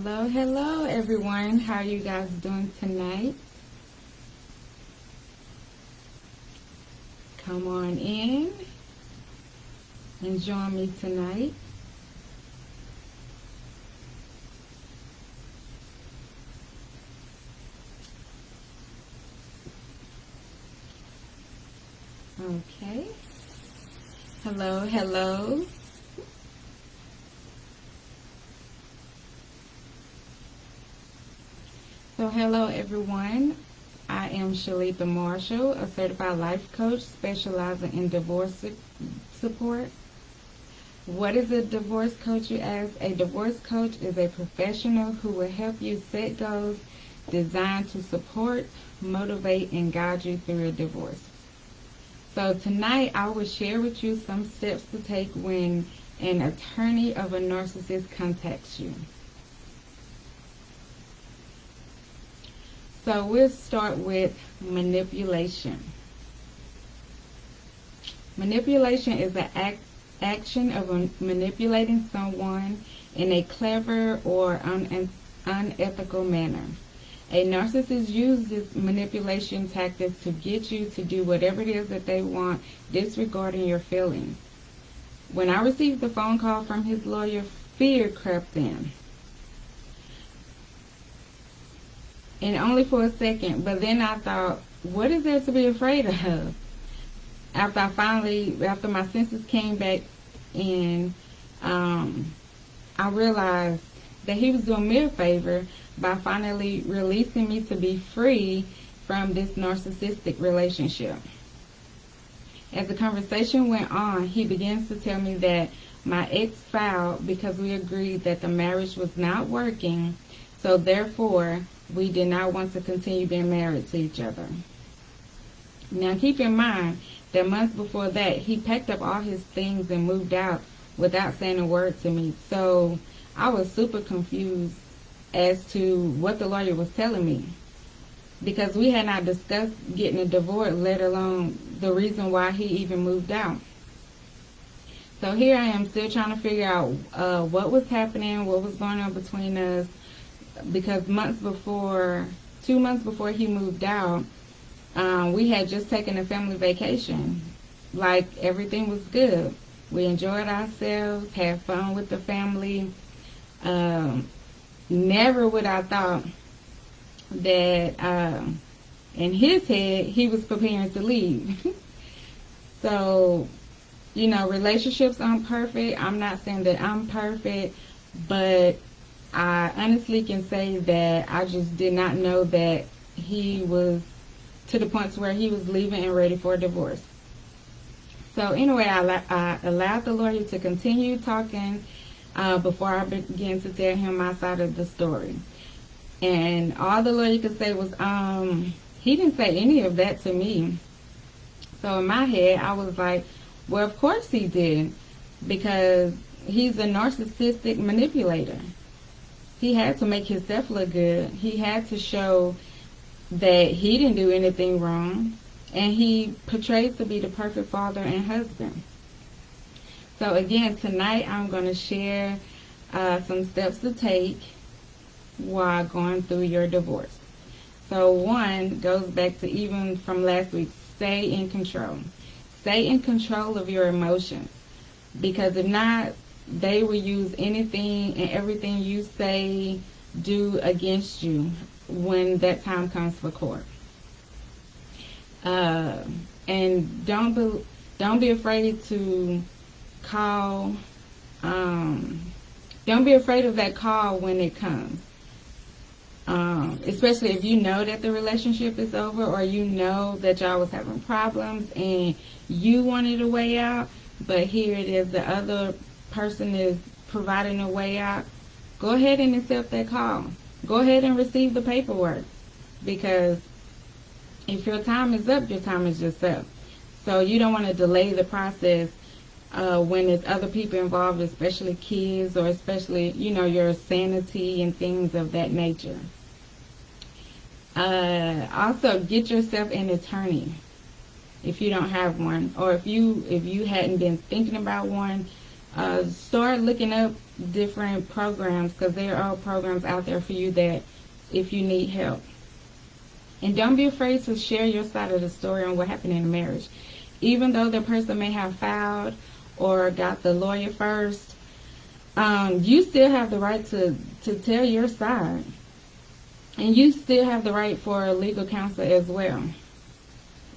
Hello everyone. How are you guys doing tonight? Come on in and join me tonight. Okay. Hello. So hello everyone. I am Shalita Marshall, a certified life coach specializing in divorce support. What is a divorce coach, you ask? A divorce coach is a professional who will help you set goals designed to support, motivate, and guide you through a divorce. So tonight I will share with you some steps to take when an attorney of a narcissist contacts you. So we'll start with manipulation. Manipulation is the action of manipulating someone in a clever or unethical manner. A narcissist uses manipulation tactics to get you to do whatever it is that they want, disregarding your feelings. When I received the phone call from his lawyer, fear crept in. And only for a second, but then I thought, what is there to be afraid of? After my senses came back in, I realized that he was doing me a favor by finally releasing me to be free from this narcissistic relationship. As the conversation went on, he begins to tell me that my ex filed because we agreed that the marriage was not working, so therefore we did not want to continue being married to each other. Now keep in mind that months before that, he packed up all his things and moved out without saying a word to me. So I was super confused as to what the lawyer was telling me, because we had not discussed getting a divorce, let alone the reason why he even moved out. So here I am still trying to figure out what was happening, what was going on between us, because 2 months before he moved out, we had just taken a family vacation. Like, everything was good. We enjoyed ourselves, had fun with the family. Never would I thought that in his head he was preparing to leave. So, relationships aren't perfect. I'm not saying that I'm perfect, but I honestly can say that I just did not know that he was to the point where he was leaving and ready for a divorce. So anyway, I allowed the lawyer to continue talking before I began to tell him my side of the story. And all the lawyer could say was, he didn't say any of that to me. So in my head, I was like, well, of course he did, because he's a narcissistic manipulator. He had to make himself look good. He had to show that he didn't do anything wrong. And he portrayed to be the perfect father and husband. So again, tonight I'm going to share some steps to take while going through your divorce. So one goes back to even from last week. Stay in control. Stay in control of your emotions. Because if not, they will use anything and everything you say, do against you when that time comes for court. And don't be afraid to call. Don't be afraid of that call when it comes. Especially if you know that the relationship is over, or you know that y'all was having problems and you wanted a way out, but here it is, the other person is providing a way out. Go ahead and accept that call. Go ahead and receive the paperwork, because if your time is up, your time is just up. So you don't want to delay the process when there's other people involved, especially kids, or especially, your sanity and things of that nature. Also, get yourself an attorney if you don't have one, or if you hadn't been thinking about one. Start looking up different programs, because there are programs out there for you that if you need help. And don't be afraid to share your side of the story on what happened in the marriage. Even though the person may have filed or got the lawyer first, you still have the right to tell your side. And you still have the right for legal counsel as well.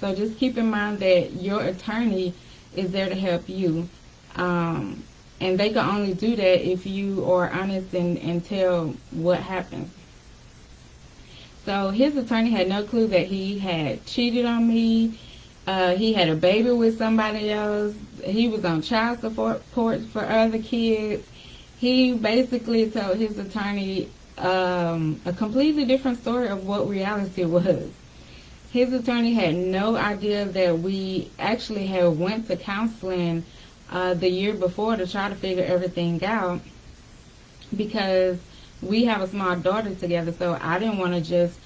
So just keep in mind that your attorney is there to help you. And they can only do that if you are honest and tell what happened. So his attorney had no clue that he had cheated on me. He had a baby with somebody else. He was on child support for other kids. He basically told his attorney a completely different story of what reality was. His attorney had no idea that we actually had went to counseling the year before to try to figure everything out, because we have a small daughter together, so I didn't want to just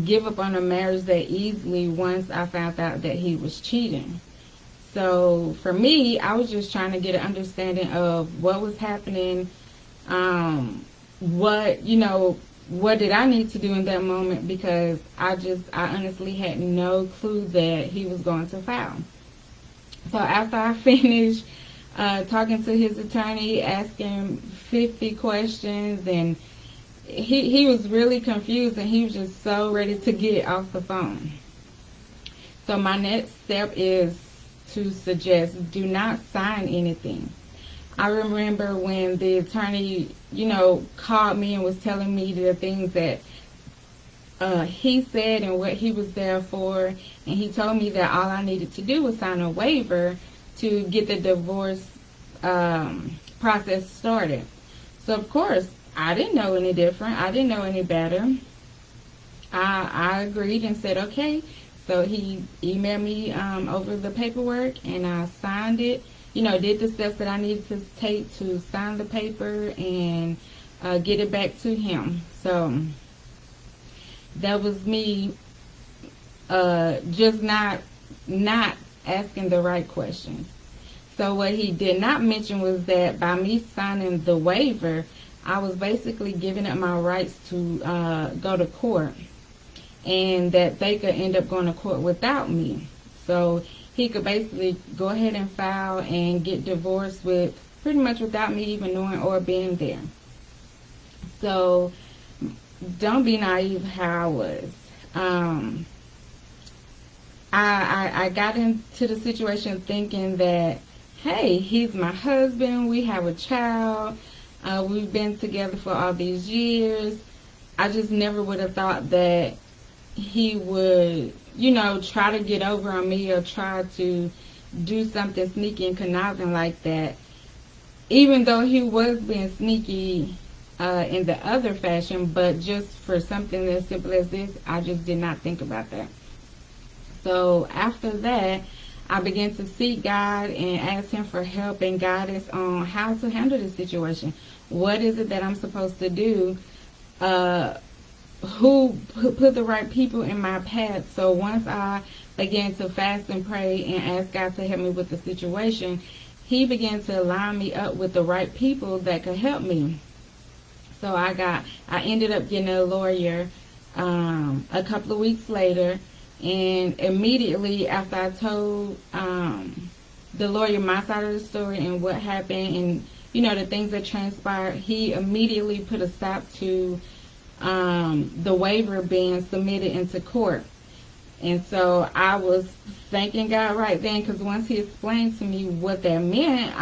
give up on a marriage that easily once I found out that he was cheating. So for me, I was just trying to get an understanding of what was happening, what did I need to do in that moment, because I honestly had no clue that he was going to file. So after I finished talking to his attorney, asking 50 questions, and he was really confused, and he was just so ready to get off the phone. So my next step is to suggest, do not sign anything. I remember when the attorney, called me and was telling me the things that he said and what he was there for, and he told me that all I needed to do was sign a waiver to get the divorce process started. So of course, I didn't know any different. I didn't know any better. I agreed and said okay. So he emailed me over the paperwork, and I signed it. Did the steps that I needed to take to sign the paper and get it back to him. So that was me just not asking the right questions. So what he did not mention was that by me signing the waiver, I was basically giving up my rights to go to court, and that they could end up going to court without me. So he could basically go ahead and file and get divorced with pretty much without me even knowing or being there. So don't be naive how I was. I got into the situation thinking that, hey, he's my husband, we have a child, we've been together for all these years. I just never would have thought that he would, try to get over on me or try to do something sneaky and conniving like that. Even though he was being sneaky in the other fashion, but just for something as simple as this, I just did not think about that. So after that, I began to seek God and ask him for help and guidance on how to handle this situation. What is it that I'm supposed to do? Who put the right people in my path? So once I began to fast and pray and ask God to help me with the situation, he began to line me up with the right people that could help me. So I ended up getting a lawyer a couple of weeks later, and immediately after I told the lawyer my side of the story and what happened and the things that transpired, he immediately put a stop to the waiver being submitted into court. And so I was thanking God right then, because once he explained to me what that meant,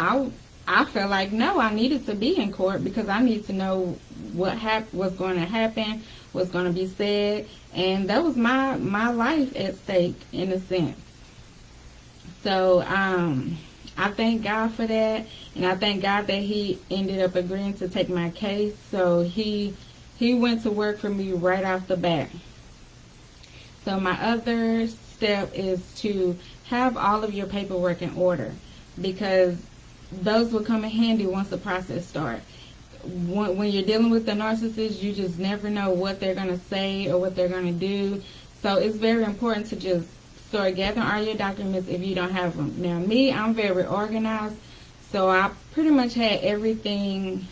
I felt like, no, I needed to be in court, because I need to know what's going to happen, what's going to be said, and that was my life at stake in a sense. So I thank God for that, and I thank God that he ended up agreeing to take my case. So he went to work for me right off the bat. So my other step is to have all of your paperwork in order, because those will come in handy once the process starts. When you're dealing with the narcissist, you just never know what they're going to say or what they're going to do. So it's very important to just start gathering all your documents if you don't have them. Now, me, I'm very organized, So I pretty much had everything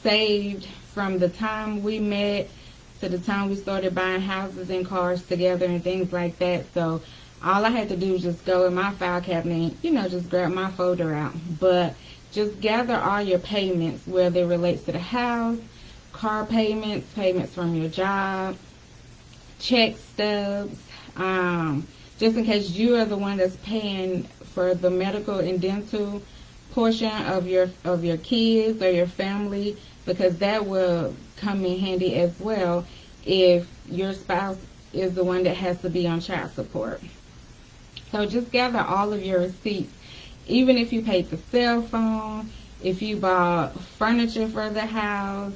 saved from the time we met to the time we started buying houses and cars together and things like that. So all I had to do was just go in my file cabinet and, just grab my folder out. But just gather all your payments, whether it relates to the house, car payments, payments from your job, check stubs, just in case you are the one that's paying for the medical and dental portion of your kids or your family, because that will come in handy as well if your spouse is the one that has to be on child support. So just gather all of your receipts, even if you paid the cell phone, if you bought furniture for the house,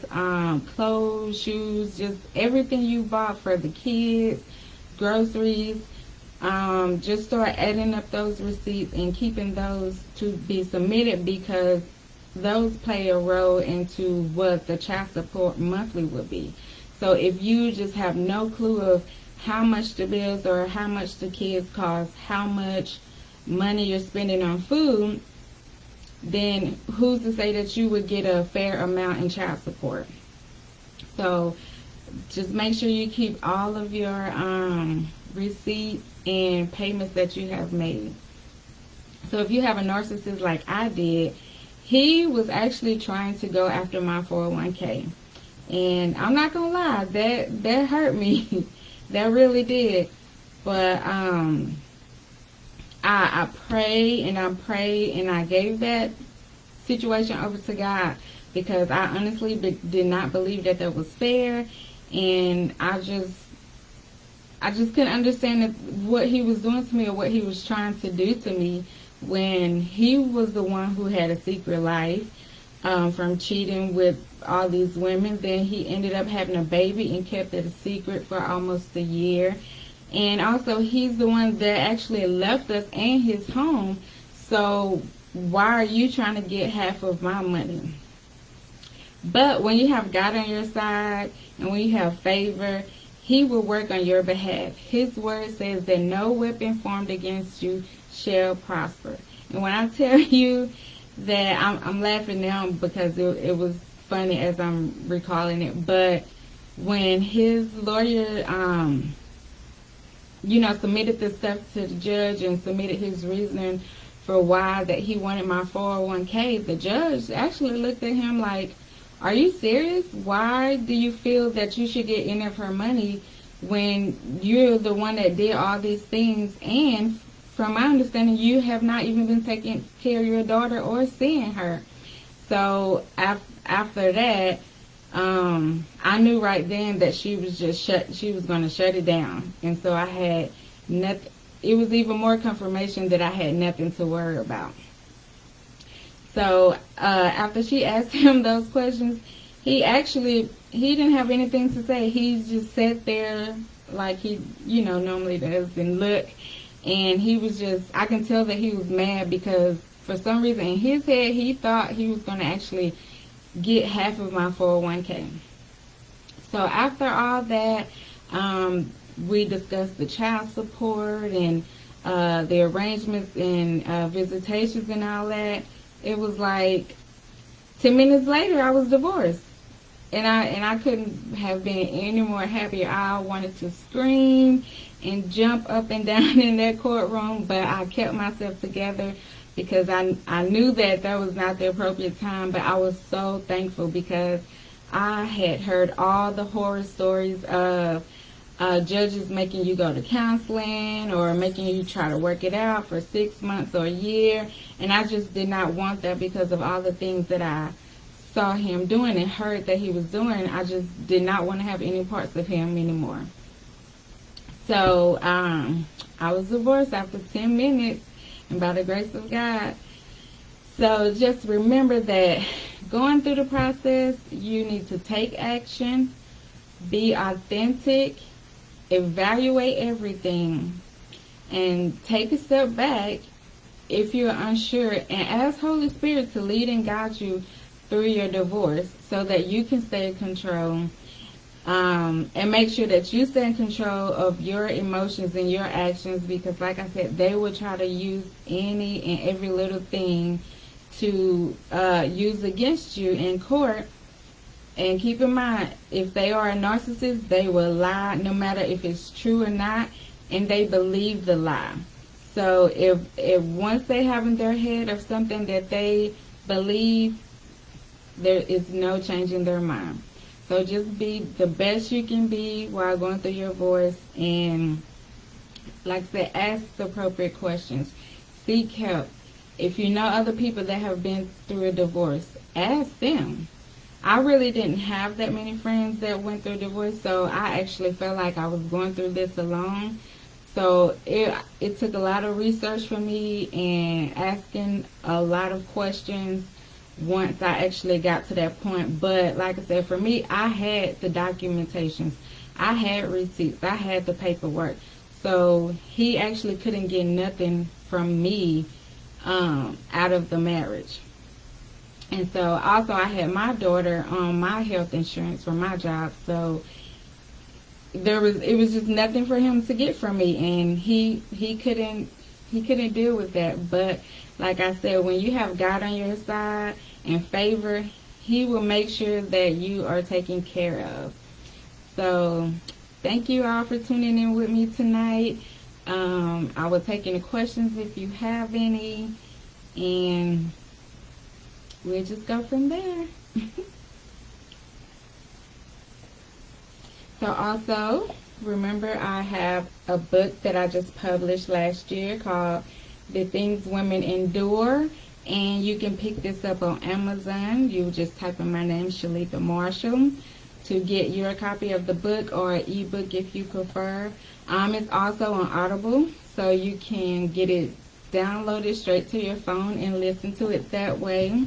clothes, shoes, just everything you bought for the kids, groceries. Just start adding up those receipts and keeping those to be submitted, because those play a role into what the child support monthly will be. So if you just have no clue of how much the bills or how much the kids cost, how much money you're spending on food, then who's to say that you would get a fair amount in child support? So just make sure you keep all of your receipts and payments that you have made. So if you have a narcissist like I did, he was actually trying to go after my 401k. And I'm not going to lie, that hurt me. That really did. But I prayed and I prayed and I gave that situation over to God, because I honestly did not believe that was fair. And I just couldn't understand what he was doing to me or what he was trying to do to me, when he was the one who had a secret life from cheating with all these women. Then he ended up having a baby and kept it a secret for almost a year. And also, he's the one that actually left us and his home. So why are you trying to get half of my money? But when you have God on your side and when you have favor, he will work on your behalf. His word says that no weapon formed against you shall prosper. And when I tell you that I'm laughing now because it was funny as I'm recalling it, but when his lawyer, submitted this stuff to the judge and submitted his reasoning for why that he wanted my 401k, the judge actually looked at him like, are you serious? Why do you feel that you should get any of her money when you're the one that did all these things? And from my understanding, you have not even been taking care of your daughter or seeing her. So after that, I knew right then that she was going to shut it down. And so I had nothing. It was even more confirmation that I had nothing to worry about. So after she asked him those questions, he didn't have anything to say. He just sat there like he normally does and look. And he was I can tell that he was mad, because for some reason in his head he thought he was going to actually get half of my 401k. So after all that, we discussed the child support and the arrangements and visitations and all that. It was like 10 minutes later I was divorced. And I couldn't have been any more happier. I wanted to scream and jump up and down in that courtroom, but I kept myself together because I knew that was not the appropriate time. But I was so thankful, because I had heard all the horror stories of judges making you go to counseling or making you try to work it out for 6 months or a year. And I just did not want that, because of all the things that I saw him doing and heard that he was doing. I just did not want to have any parts of him anymore. So I was divorced after 10 minutes, and by the grace of God. So just remember that going through the process, you need to take action, be authentic, evaluate everything, and take a step back if you're unsure, and ask Holy Spirit to lead and guide you through your divorce so that you can stay in control. And make sure that you stay in control of your emotions and your actions, because like I said, they will try to use any and every little thing to use against you in court. And keep in mind, if they are a narcissist, they will lie no matter if it's true or not, and they believe the lie. So if once they have in their head of something that they believe, there is no changing their mind. So just be the best you can be while going through your divorce, and like I said, ask the appropriate questions. Seek help. If you know other people that have been through a divorce, ask them. I really didn't have that many friends that went through divorce, so I actually felt like I was going through this alone. So it took a lot of research for me and asking a lot of questions once I actually got to that point. But like I said, for me, I had the documentations. I had receipts. I had the paperwork. So he actually couldn't get nothing from me out of the marriage. And so also I had my daughter on my health insurance for my job. So it was just nothing for him to get from me, and he couldn't deal with that. But like I said, when you have God on your side and favor, he will make sure that you are taken care of. So thank you all for tuning in with me tonight. I will take any questions if you have any, and we'll just go from there. So also, remember, I have a book that I just published last year called The Things Women Endure, and you can pick this up on Amazon. You just type in my name, Shalika Marshall, to get your copy of the book, or an ebook if you prefer. It's also on Audible, so you can get it downloaded straight to your phone and listen to it that way.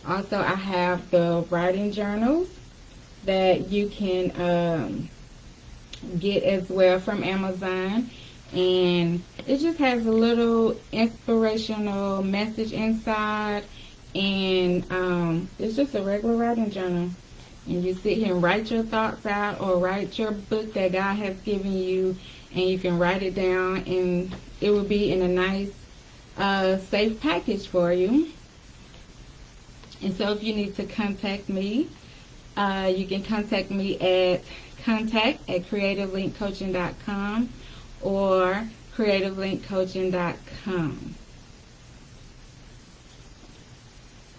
Also, I have the writing journals that you can get as well from Amazon, and it just has a little inspirational message inside, and it's just a regular writing journal, and you sit here and write your thoughts out, or write your book that God has given you, and you can write it down, and it will be in a nice safe package for you. And so if you need to contact me, you can contact me at contact@creativelinkcoaching.com or creativelinkcoaching.com.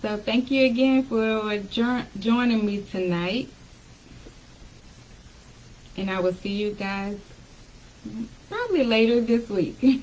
So thank you again for joining me tonight. And I will see you guys probably later this week.